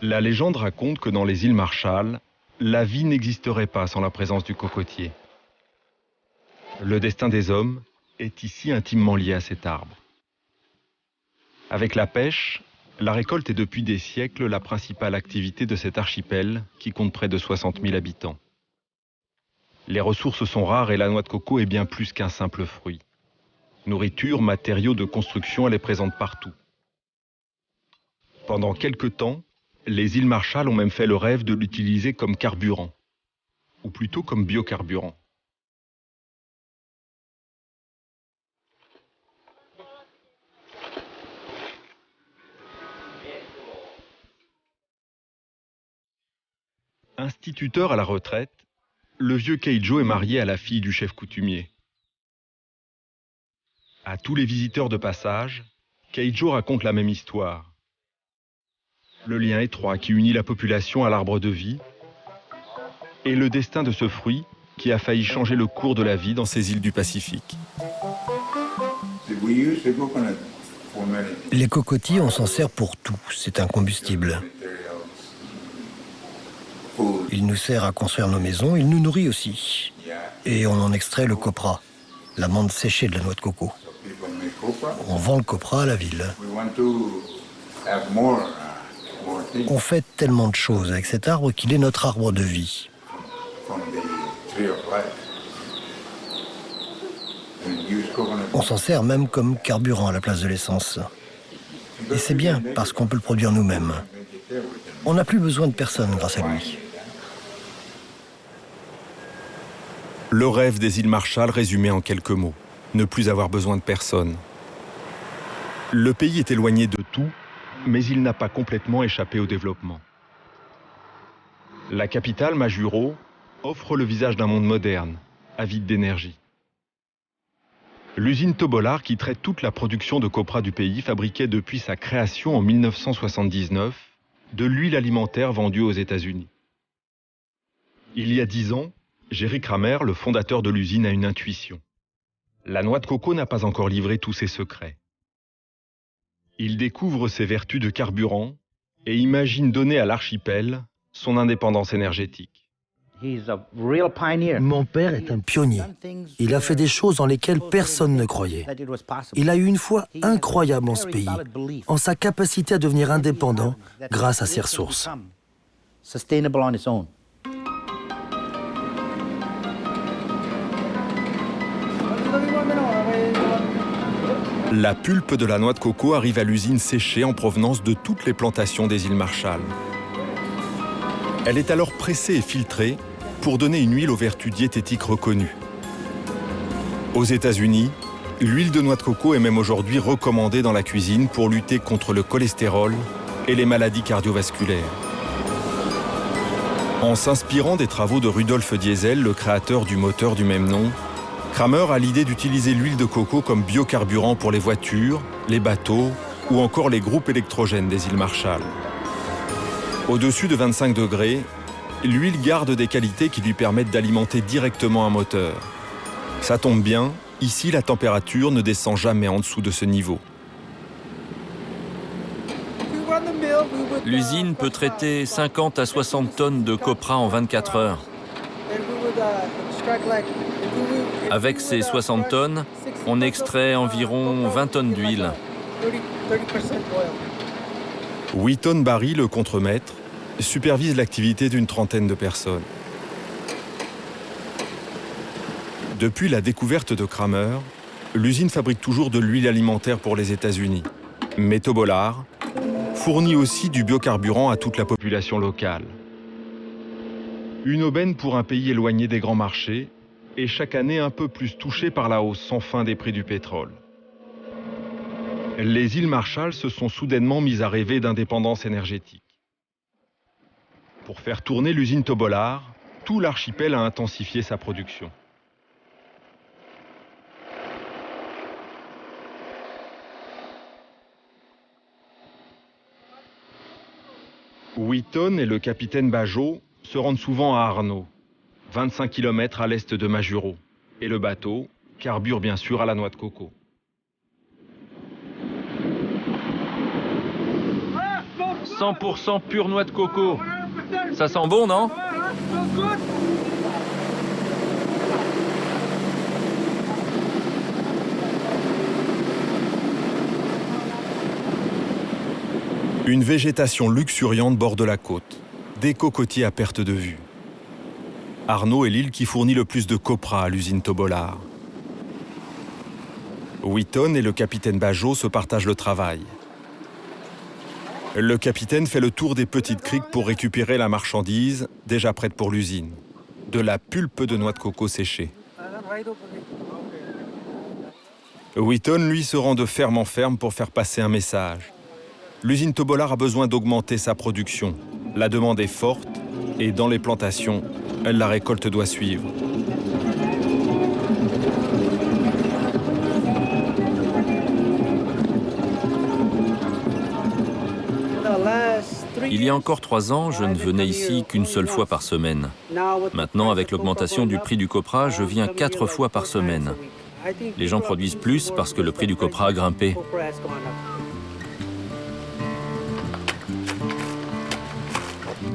La légende raconte que dans les îles Marshall, la vie n'existerait pas sans la présence du cocotier. Le destin des hommes est ici intimement lié à cet arbre. Avec la pêche, la récolte est depuis des siècles la principale activité de cet archipel qui compte près de 60 000 habitants. Les ressources sont rares et la noix de coco est bien plus qu'un simple fruit. Nourriture, matériaux de construction, elle est présente partout. Pendant quelque temps, les îles Marshall ont même fait le rêve de l'utiliser comme carburant, ou plutôt comme biocarburant. Instituteur à la retraite, le vieux Keijo est marié à la fille du chef coutumier. À tous les visiteurs de passage, Keijo raconte la même histoire. Le lien étroit qui unit la population à l'arbre de vie et le destin de ce fruit qui a failli changer le cours de la vie dans ces îles du Pacifique. Les cocotiers, on s'en sert pour tout. C'est un combustible. Il nous sert à construire nos maisons, il nous nourrit aussi. Et on en extrait le copra, l'amande séchée de la noix de coco. On vend le copra à la ville. On fait tellement de choses avec cet arbre qu'il est notre arbre de vie. On s'en sert même comme carburant à la place de l'essence. Et c'est bien, parce qu'on peut le produire nous-mêmes. On n'a plus besoin de personne grâce à lui. Le rêve des îles Marshall résumé en quelques mots. Ne plus avoir besoin de personne. Le pays est éloigné de tout, mais il n'a pas complètement échappé au développement. La capitale, Majuro, offre le visage d'un monde moderne, avide d'énergie. L'usine Tobollar, qui traite toute la production de copra du pays, fabriquait depuis sa création en 1979 de l'huile alimentaire vendue aux États-Unis. Il y a 10 ans, Jerry Kramer, le fondateur de l'usine, a une intuition. La noix de coco n'a pas encore livré tous ses secrets. Il découvre ses vertus de carburant et imagine donner à l'archipel son indépendance énergétique. Mon père est un pionnier. Il a fait des choses dans lesquelles personne ne croyait. Il a eu une foi incroyable en ce pays, en sa capacité à devenir indépendant grâce à ses ressources. La pulpe de la noix de coco arrive à l'usine séchée en provenance de toutes les plantations des îles Marshall. Elle est alors pressée et filtrée pour donner une huile aux vertus diététiques reconnues. Aux États-Unis, l'huile de noix de coco est même aujourd'hui recommandée dans la cuisine pour lutter contre le cholestérol et les maladies cardiovasculaires. En s'inspirant des travaux de Rudolf Diesel, le créateur du moteur du même nom, Kramer a l'idée d'utiliser l'huile de coco comme biocarburant pour les voitures, les bateaux ou encore les groupes électrogènes des îles Marshall. Au-dessus de 25 degrés, l'huile garde des qualités qui lui permettent d'alimenter directement un moteur. Ça tombe bien, ici la température ne descend jamais en dessous de ce niveau. L'usine peut traiter 50 à 60 tonnes de copra en 24 heures. Avec ces 60 tonnes, on extrait environ 20 tonnes d'huile. Wheaton Barry, le contremaître, supervise l'activité d'une trentaine de personnes. Depuis la découverte de Kramer, l'usine fabrique toujours de l'huile alimentaire pour les États-Unis. Mais Tobollar fournit aussi du biocarburant à toute la population locale. Une aubaine pour un pays éloigné des grands marchés et chaque année un peu plus touché par la hausse sans fin des prix du pétrole. Les îles Marshall se sont soudainement mises à rêver d'indépendance énergétique. Pour faire tourner l'usine Tobollar, tout l'archipel a intensifié sa production. Wheaton et le capitaine Bajot se rendent souvent à Arno, 25 km à l'est de Majuro, et le bateau carbure bien sûr à la noix de coco. 100% pure noix de coco. Ça sent bon, non? Une végétation luxuriante borde la côte, des cocotiers à perte de vue. Arnaud est l'île qui fournit le plus de copra à l'usine Tobollar. Wheaton et le capitaine Bajot se partagent le travail. Le capitaine fait le tour des petites criques pour récupérer la marchandise déjà prête pour l'usine, de la pulpe de noix de coco séchée. Wheaton, lui, se rend de ferme en ferme pour faire passer un message. L'usine Tobollar a besoin d'augmenter sa production. La demande est forte et dans les plantations, la récolte doit suivre. Il y a encore 3 ans, je ne venais ici qu'une seule fois par semaine. Maintenant, avec l'augmentation du prix du copra, je viens 4 fois par semaine. Les gens produisent plus parce que le prix du copra a grimpé.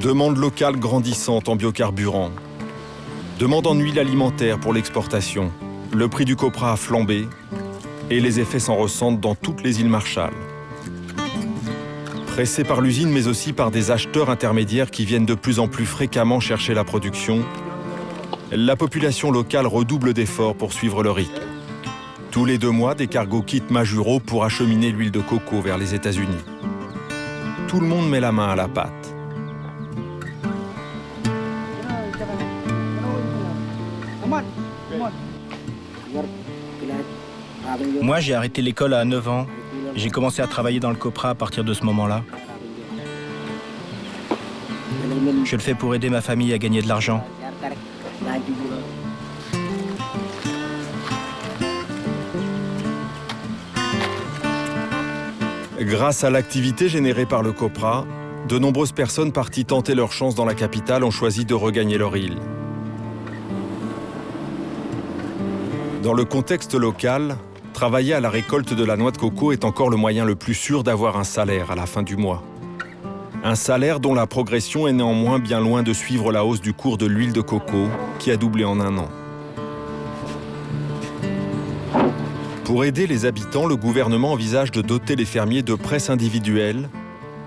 Demande locale grandissante en biocarburant. Demande en huile alimentaire pour l'exportation. Le prix du copra a flambé et les effets s'en ressentent dans toutes les îles Marshall. Pressés par l'usine, mais aussi par des acheteurs intermédiaires qui viennent de plus en plus fréquemment chercher la production, la population locale redouble d'efforts pour suivre le rythme. Tous les 2 mois, des cargos quittent Majuro pour acheminer l'huile de coco vers les États-Unis. Tout le monde met la main à la pâte. Moi, j'ai arrêté l'école à 9 ans. J'ai commencé à travailler dans le copra à partir de ce moment-là. Je le fais pour aider ma famille à gagner de l'argent. Grâce à l'activité générée par le copra, de nombreuses personnes parties tenter leur chance dans la capitale ont choisi de regagner leur île. Dans le contexte local, travailler à la récolte de la noix de coco est encore le moyen le plus sûr d'avoir un salaire à la fin du mois. Un salaire dont la progression est néanmoins bien loin de suivre la hausse du cours de l'huile de coco, qui a doublé en 1 an. Pour aider les habitants, le gouvernement envisage de doter les fermiers de presses individuelles,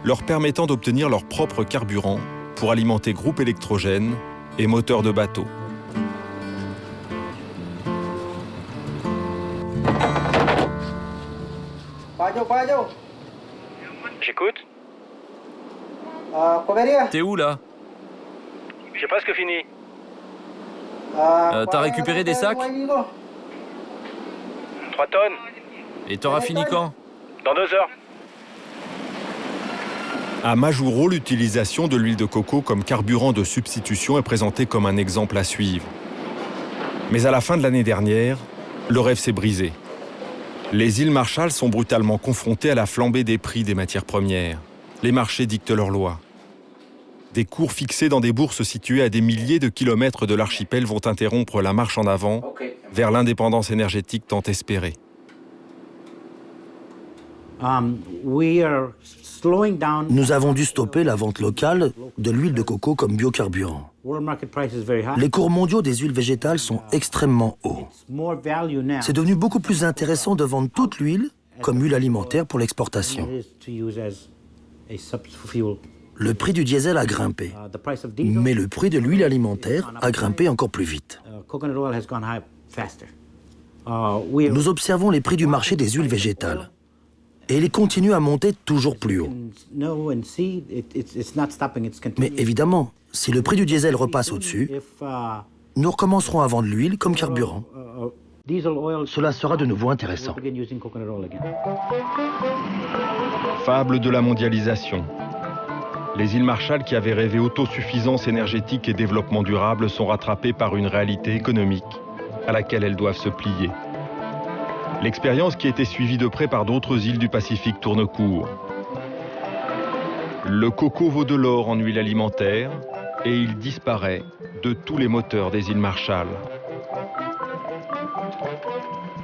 leur permettant d'obtenir leur propre carburant pour alimenter groupes électrogènes et moteurs de bateaux. J'écoute. T'es où, là? J'ai presque fini. T'as récupéré des sacs? 3 tonnes. Et t'auras fini quand? Dans 2 heures. À Majuro, l'utilisation de l'huile de coco comme carburant de substitution est présentée comme un exemple à suivre. Mais à la fin de l'année dernière, le rêve s'est brisé. Les îles Marshall sont brutalement confrontées à la flambée des prix des matières premières. Les marchés dictent leurs lois. Des cours fixés dans des bourses situées à des milliers de kilomètres de l'archipel vont interrompre la marche en avant vers l'indépendance énergétique tant espérée. Nous avons dû stopper la vente locale de l'huile de coco comme biocarburant. Les cours mondiaux des huiles végétales sont extrêmement hauts. C'est devenu beaucoup plus intéressant de vendre toute l'huile comme huile alimentaire pour l'exportation. Le prix du diesel a grimpé, mais le prix de l'huile alimentaire a grimpé encore plus vite. Nous observons les prix du marché des huiles végétales. Et il continue à monter toujours plus haut. Mais évidemment, si le prix du diesel repasse au-dessus, nous recommencerons à vendre l'huile comme carburant. Cela sera de nouveau intéressant. Fable de la mondialisation. Les îles Marshall qui avaient rêvé autosuffisance énergétique et développement durable sont rattrapées par une réalité économique à laquelle elles doivent se plier. L'expérience qui a été suivie de près par d'autres îles du Pacifique tourne court. Le coco vaut de l'or en huile alimentaire et il disparaît de tous les moteurs des îles Marshall.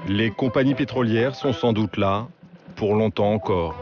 Les compagnies pétrolières sont sans doute là pour longtemps encore.